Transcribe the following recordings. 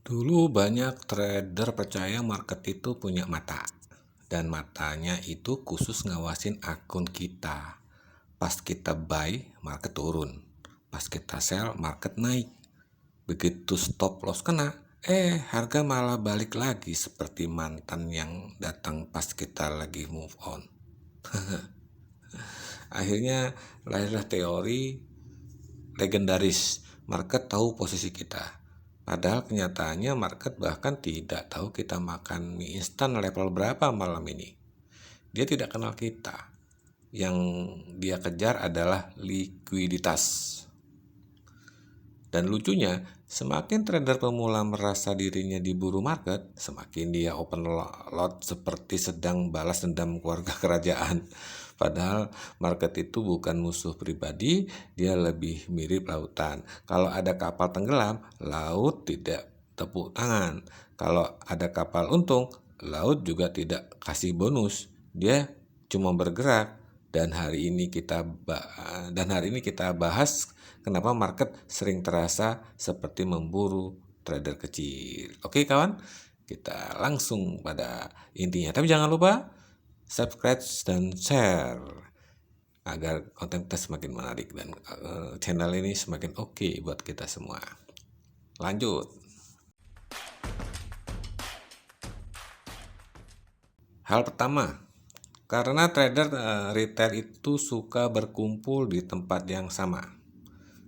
Dulu banyak trader percaya market itu punya mata, dan matanya itu khusus ngawasin akun kita. Pas kita buy, market turun. Pas kita sell, market naik. Begitu stop loss kena, harga malah balik lagi seperti mantan yang datang pas kita lagi move on. Akhirnya lahirlah teori legendaris, market tahu posisi kita. Padahal kenyataannya market bahkan tidak tahu kita makan mie instan level berapa malam ini. Dia tidak kenal kita. Yang dia kejar adalah likuiditas. Dan lucunya, semakin trader pemula merasa dirinya diburu market, semakin dia open lot seperti sedang balas dendam keluarga kerajaan. Padahal market itu bukan musuh pribadi, dia lebih mirip lautan. Kalau ada kapal tenggelam, laut tidak tepuk tangan. Kalau ada kapal untung, laut juga tidak kasih bonus. Dia cuma bergerak. Dan hari ini kita bahas kenapa market sering terasa seperti memburu trader kecil. Oke kawan, kita langsung pada intinya. Tapi jangan lupa subscribe dan share agar konten kita semakin menarik dan channel ini semakin oke buat kita semua. Lanjut. Hal pertama, karena trader retail itu suka berkumpul di tempat yang sama.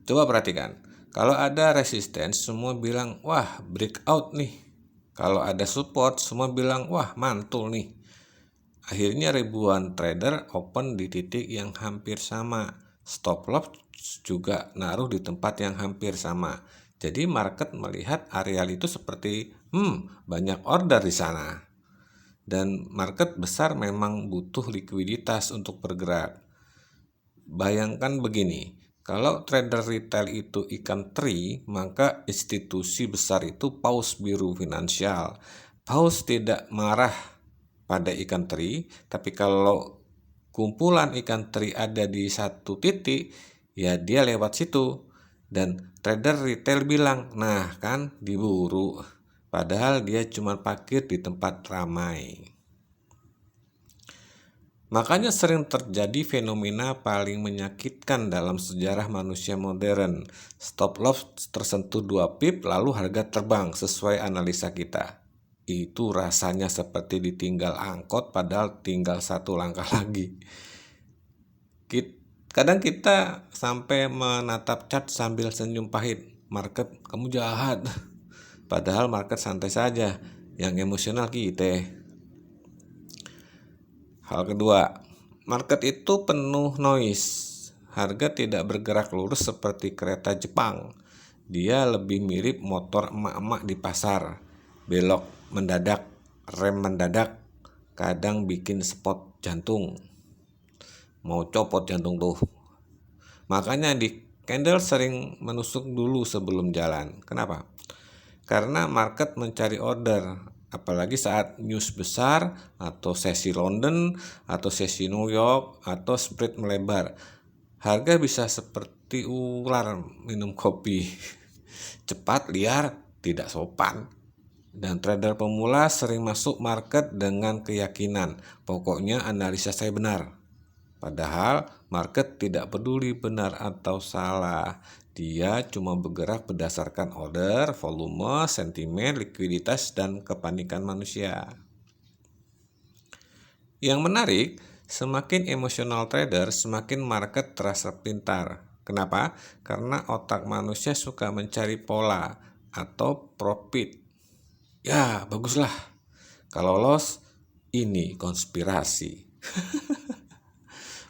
Coba perhatikan, kalau ada resistance semua bilang wah breakout nih. Kalau ada support semua bilang wah mantul nih. Akhirnya ribuan trader open di titik yang hampir sama. Stop loss juga naruh di tempat yang hampir sama. Jadi market melihat areal itu seperti banyak order di sana. Dan market besar memang butuh likuiditas untuk bergerak. Bayangkan begini, kalau trader retail itu ikan teri, maka institusi besar itu paus biru finansial. Paus tidak marah pada ikan teri, tapi kalau kumpulan ikan teri ada di satu titik, ya dia lewat situ. Dan trader retail bilang, nah kan diburu. Padahal dia cuma parkir di tempat ramai. Makanya sering terjadi fenomena paling menyakitkan dalam sejarah manusia modern. Stop loss tersentuh 2 pip lalu harga terbang sesuai analisa kita. Itu rasanya seperti ditinggal angkot padahal tinggal 1 langkah lagi. Kadang kita sampai menatap chart sambil senyum pahit. Market, kamu jahat. Padahal market santai saja. Yang emosional kita. Hal kedua, market itu penuh noise. Harga tidak bergerak lurus seperti kereta Jepang. Dia lebih mirip motor emak-emak di pasar. Belok mendadak, rem mendadak, kadang bikin spot jantung. Mau copot jantung tuh. Makanya di candle sering menusuk dulu sebelum jalan. Kenapa? Karena market mencari order, apalagi saat news besar atau sesi London atau sesi New York atau spread melebar. Harga bisa seperti ular minum kopi. Cepat, liar, tidak sopan. Dan trader pemula sering masuk market dengan keyakinan, pokoknya analisa saya benar. Padahal market tidak peduli benar atau salah. Dia cuma bergerak berdasarkan order, volume, sentimen, likuiditas, dan kepanikan manusia. Yang menarik, semakin emosional trader, semakin market terasa pintar. Kenapa? Karena otak manusia suka mencari pola atau profit. Ya, baguslah. Kalau loss, ini konspirasi.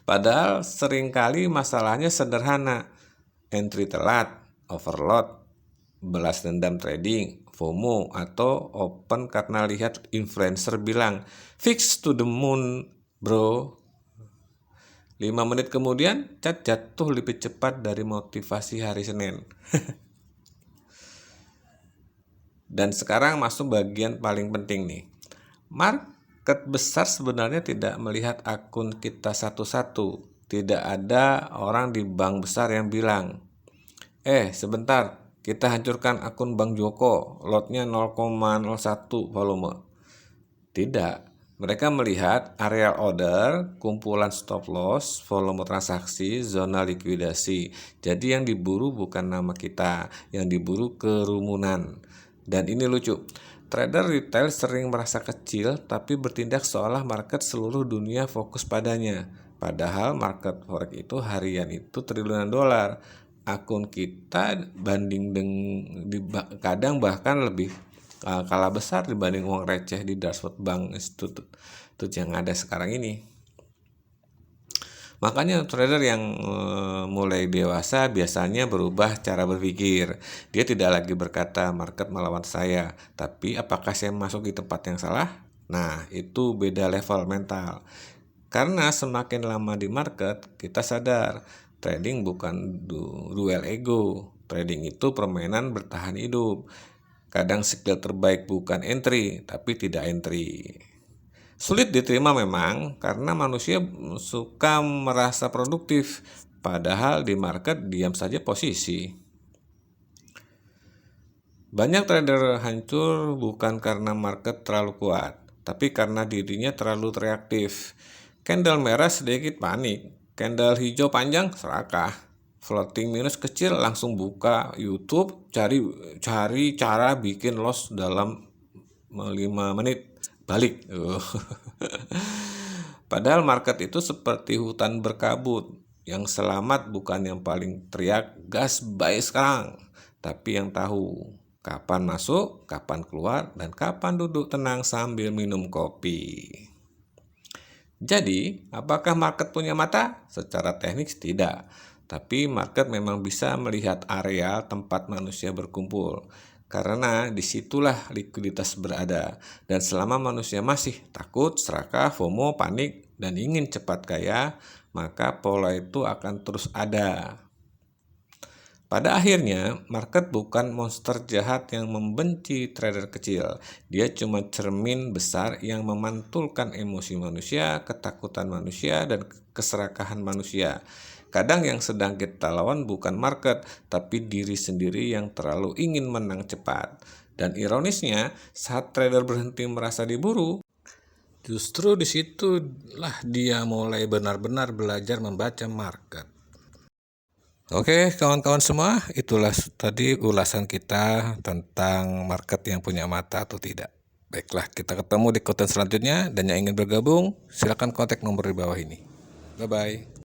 Padahal seringkali masalahnya sederhana. Entry telat, overload, balas dendam trading, FOMO, atau open karena lihat influencer bilang, fix to the moon bro. 5 menit kemudian, cat jatuh lebih cepat dari motivasi hari Senin. Dan sekarang masuk bagian paling penting nih. Market besar sebenarnya tidak melihat akun kita satu-satu. Tidak ada orang di bank besar yang bilang, sebentar, Kita hancurkan akun Bang Joko, lotnya 0,01 volume. Tidak, mereka melihat areal order, kumpulan stop loss, volume transaksi, zona likuidasi. Jadi yang diburu bukan nama kita, yang diburu kerumunan. Dan ini lucu, trader retail sering merasa kecil tapi bertindak seolah market seluruh dunia fokus padanya. Padahal market forex itu harian itu triliunan dolar. Akun kita kadang bahkan lebih kalah besar dibanding uang receh di dashboard Bank Institute yang ada sekarang ini. Makanya trader yang mulai dewasa biasanya berubah cara berpikir. Dia tidak lagi berkata market melawan saya, tapi apakah saya masuk di tempat yang salah? Nah, itu beda level mental. Karena semakin lama di market, kita sadar trading bukan duel ego. Trading itu permainan bertahan hidup. Kadang skill terbaik bukan entry, tapi tidak entry. Sulit diterima memang karena manusia suka merasa produktif, padahal di market diam saja posisi. Banyak trader hancur bukan karena market terlalu kuat, tapi karena dirinya terlalu reaktif. Candle merah sedikit panik, candle hijau panjang serakah, floating minus kecil langsung buka YouTube cari cara bikin loss dalam 5 menit balik. Padahal market itu seperti hutan berkabut. Yang selamat bukan yang paling teriak gas buy sekarang, tapi yang tahu kapan masuk, kapan keluar, dan kapan duduk tenang sambil minum kopi. Jadi, apakah market punya mata? Secara teknis tidak, tapi market memang bisa melihat area tempat manusia berkumpul. Karena disitulah likuiditas berada. Dan selama manusia masih takut, serakah, FOMO, panik, dan ingin cepat kaya, maka pola itu akan terus ada. Pada akhirnya, market bukan monster jahat yang membenci trader kecil. Dia cuma cermin besar yang memantulkan emosi manusia, ketakutan manusia, dan keserakahan manusia. Kadang yang sedang kita lawan bukan market, tapi diri sendiri yang terlalu ingin menang cepat. Dan ironisnya, saat trader berhenti merasa diburu, justru disitulah dia mulai benar-benar belajar membaca market. Oke, kawan-kawan semua, itulah tadi ulasan kita tentang market yang punya mata atau tidak. Baiklah, kita ketemu di konten selanjutnya, dan yang ingin bergabung, silakan kontak nomor di bawah ini. Bye-bye.